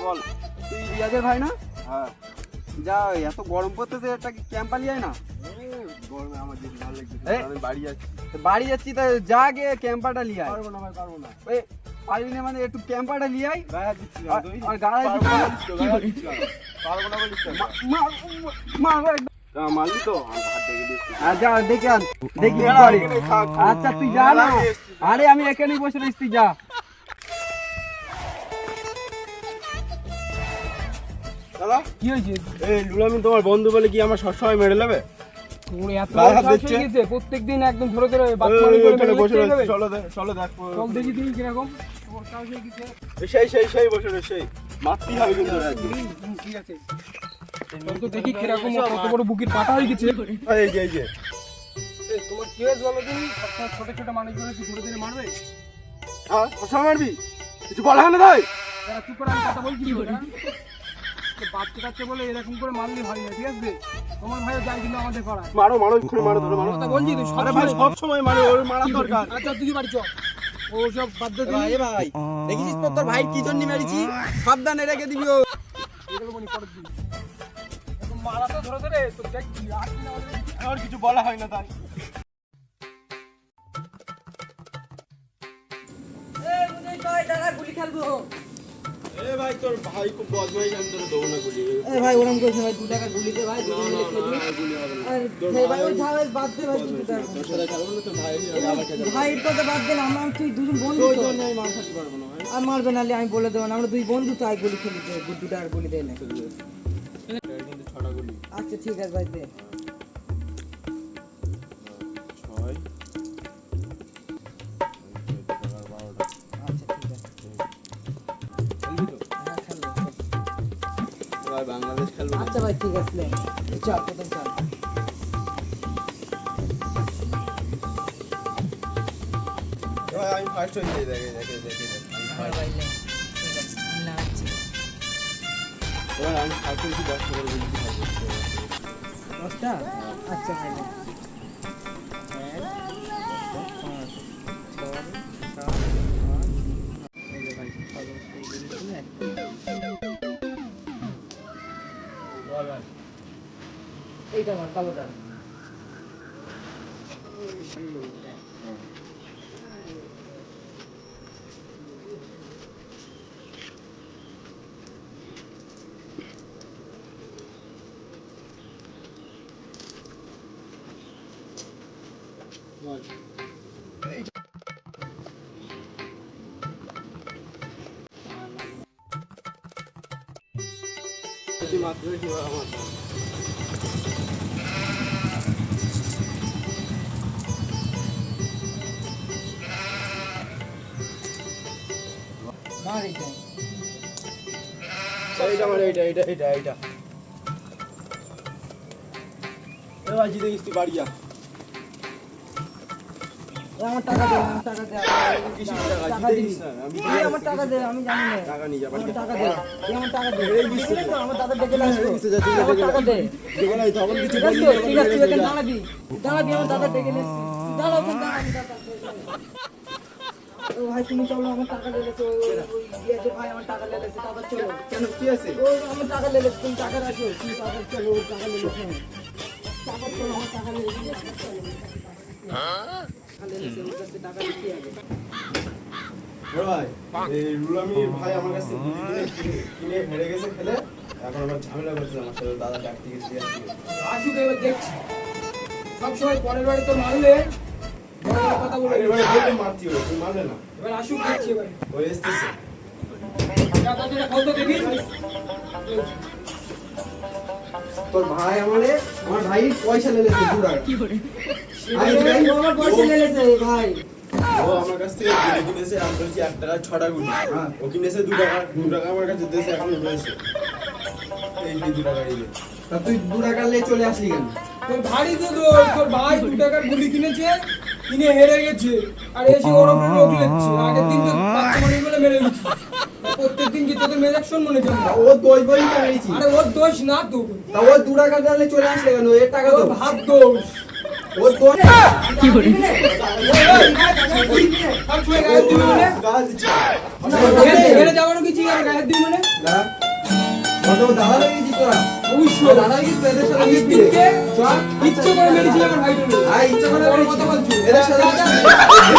বল। তুই রিয়াজের ভাই না? হ্যাঁ। যা এত গরম পড়তেছে, একটা ক্যাম্প পালিয়ে আয় না। গরমে আমার যেতে ভালো লাগছে, এই। আমি বাড়ি যাচ্ছি। বাড়ি যাচ্ছি তা যা গিয়ে ক্যাম্পারটা লিয়ে আয়। পারবো না ভাই, পারবো না। ওই পারবি না মানে একটু ক্যাম্পারটা লিয়ে আয়। গায়ে দিচ্ছি না তুই। আর গায়ে পারবো না বলিস তো, গায়ে দিচ্ছি না। পারবো না বলিস তো। মার মারলি তো আমার হাত থেকে দিস। যা দেখে আন, দেখি না, পারি। এখানে থাক। আচ্ছা তুই যা না। আরে আমি এখানেই বসে রয়েছি, তুই যা। দাদা কি হয়েছে? এই লুলামি তোমার বন্ধু বলে কি আমার সবসময় মেরে নেবে? তোর এত গায়ে হাত সাহস দিচ্ছে। হয়ে গেছে? প্রত্যেকদিন একদম ধরে ধরে বাচ্চামি করে ওইখানে মেরে বসে দিতে রয়েছে, হবে? চলো চলো দেখ। চল দেখি তুমি কিরকম তোর সাহস হয়ে গেছে। সেই বসে রয়েছে, সেই মারতেই হবে কিন্তু আজকে। ঠিক আছে, চল তো দেখি কিরকম কত বড় বুকির পাটা হয়ে গেছে। এই যে এই তোমার কি হয়েছে বলো তুমি? সবসময় ছোট ছোট মানুষগুলো কি ধরে ধরে মারবে? হ্যাঁ কষা মারবি, কিছু বলা হয় না তাই? যারা চুপ করে আমি কথা বলছি ওরা বাচ্চা কাচ্চা বলে এরকম করে মারলে ভাই না, ঠিক আছে? তোমার ভাইও যায় কিন্তু আমাদের পাড়ায়। মারো এক্ষুনি মারো, ধরে মারো। কথা বলছি তুই আরে ভাই সব সময় মারে, ওর মারা দরকার। আচ্ছা তুই বাড়ি চল, ও সব বাধ্য দিবি। ভাই দেখিস তো তোর ভাই কি জন্য মেরেছি, সাবধানে রেখে দিবি ও। এগুলো মনে পড়ে দিবি। এরকম মারা তো ধরে ধরে তো দেখবি আর কি না হলে আর কিছু বলা হয় না তাই। গুলি খেলবো। এ ভাই তোর ভাই খুব বদমাইশ, আমি তোর দেবো না গুলি। ভাই ওরম করছে ভাই, 2 টাকা গুলি দে ভাই, দুজন মিলে খেলি। গুলি হবে না। আর ভাই ওই ঝামেলা বাদ দে ভাই, 2 টাকা। তোর সাথে খেলবো না, তোর ভাই আবার খেলবো। ভাই এর কথা বাদ দে না, আমরা তুই দুজন বন্ধু তোর তো। জন্য আমি মার খাতে পারবো না ভাই। আর মারবে না, আমি বলে দেবো না, আমরা দুই বন্ধু তো, আই গুলি খেলি, 2 টাকার গুলি দে না। কিন্তু 6টা গুলি। আচ্ছা ঠিক আছে ভাই দে। 6 আচ্ছা ঠিক আছে। খেলবি তো? হ্যাঁ খেলবো। ভাই বাংলাদেশ খেলবো না। আচ্ছা ভাই ঠিক আছে, লে। চল প্রথম চল। ভাই আমি ফার্স্ট হয়ে যাই, দেখে ভাই ভাই লে। ঠিক আছে না, আচ্ছা ভাই আমি ফার্স্ট হয়েছি, 10 করে গুলি খাবো। 10টা। আচ্ছা ভাই লে। 1 এইটা আমার কালোটা। তুই মাত্র কি আমার মার এইটা। এইটা আমার এইটা এ ভাই জিতে গেছিস, তুই বাড়ি যা। আমার টাকা দে, আমার টাকা দে। কিসের টাকা? টাকা জিতে দিবি। গেছিস না, আমি এই আমার টাকা দে, আমি জানি না। টাকা নিয়ে যা, বাড়ি আমার যা। টাকা দে, এই আমার টাকা দে। এই বিশ দেখলি তো, আমার দাদা ডেকে এই আসবো। বিশ যা, তুই আমার ডেকে টাকা দে। দেখো না, তখন কিছু ঠিক আছে বলি তো, ঠিক আছে, তুই এখানে দাঁড়াবি। দাঁড়াবি, আমার দাদা ডেকে নিয়ে এসছি। দাঁড়া ওখানে, দাঁড়া, আমি দাদা। ও ভাই তুমি চলো, আমার টাকা লেগেছে। ওই ভাই আমার টাকা লেগেছে, টাকা চলো। কেন কি আছে? ওই আমার টাকা লেগেছে, তুমি টাকা রাখো। তুমি টাকা চলো, ওর টাকা লেগেছে। টাকা চলো, আমার টাকা লেগেছে। টাকা লেগেছে, ওর কাছে টাকা দিতে হবে। বড় ভাই, এই রুলামির ভাই আমার কাছে গুলি কিনে হেরে গেছে খেলে, এখন আমার ঝামেলা করছে আমার সাথে, দাদা ডাকতে গেছে। আসুক এবার দেখছি। সবসময় পরের বারে তো মারলে বড় বড় কথা বলে। এবারে বলতে মারতি হলো, তুই মারলে না। এবার আসুক দেখছি এবার। ওই এসতেছে। টাকাটা খাও তো দেখি। তোর ভাই আমার ভাই পয়সা লেগেছে 2 টাকা। ও আমার পয়সা লেগেছে ভাই। ও আমার কাছ থেকে গুলি কিনেছে, আমি বলছি 1 টাকা 6টা গুলি। ও কিনেছে 2 টাকা, 2 টাকা আমার কাছে দিয়েছে, এখন রয়েছে এই 2 টাকা। এই যে তা তুই 2 টাকা নিয়ে চলে আসলি কেন? তোর ভারী তো দোষ, তোর ভাই 2 টাকার গুলি কিনেছে, কিনে হেরে গেছে, আর এসে ওর উপরে রোগ লেগছে। আগের দিন তো বাচ্চা মানুষ বলে মেরে দিচ্ছি, প্রত্যেকদিন কি তোদের মেজাকশন মনে কেন? ও দোষ বলি তো মেরেছি। আরে ওর দোষ না তো, তা ও 2 টাকা দিলে চলে আসলে কেন? এর টাকা তো তোর ভাত দোষ। ও দোষ। কি করে? আর তুই গায়ে দিবি মানে? গাল দিচ্ছে। হেরে যাওয়ারও কিছু গায়ে দিবি মানে? না তো দাদা হয়ে গেছিস তোরা। অবশ্যই দাদা হয়ে গেছিস তো, এদের সাথে আমি মিশবি। তিনটে চল। ইচ্ছে করে মেরেছি আমার ভাইটাকে। আয়, ইচ্ছা করে বড় মেরেছিস। কথা বলছো। এদের সাথে মিশবি।